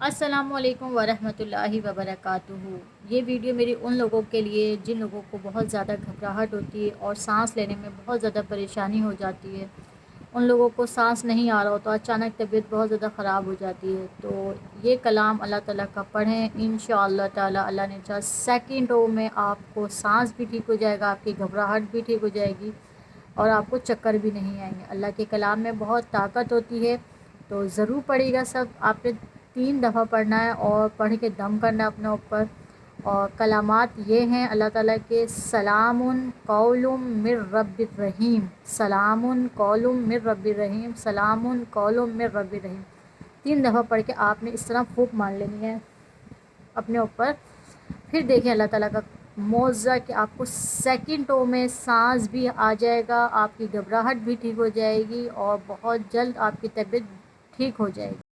अस्सलामुअलैकुम वरहमतुल्लाहि वबरकातुहू। ये वीडियो मेरी उन लोगों के लिए जिन लोगों को बहुत ज़्यादा घबराहट होती है और सांस लेने में बहुत ज़्यादा परेशानी हो जाती है। उन लोगों को सांस नहीं आ रहा हो तो अचानक तबीयत बहुत ज़्यादा ख़राब हो जाती है, तो ये कलाम अल्लाह ताला का पढ़ें, इंशाअल्लाह ताला अल्लाह ने चाहा सेकंडों में आपको सांस भी ठीक हो जाएगा, आपकी घबराहट भी ठीक हो जाएगी और आपको चक्कर भी नहीं आएंगे। अल्लाह के कलाम में बहुत ताकत होती है, तो ज़रूर पढ़िएगा सब। आपने 3 दफ़ा पढ़ना है और पढ़ के दम करना है अपने ऊपर। और कलामात ये हैं अल्लाह ताला के, सलामुन कौलुम मिर रब्बिर रहीम, सलामुन कौलुम मिर रब्बिर रहीम, सलामुन कौलुम मिर रब्बिर रहीम। 3 दफ़ा पढ़ के आपने इस तरह फूंक मार लेनी है अपने ऊपर। फिर देखें अल्लाह ताला का मौज़ा कि आपको सेकंडों में सांस भी आ जाएगा, आपकी घबराहट भी ठीक हो जाएगी और बहुत जल्द आपकी तबीयत ठीक हो जाएगी।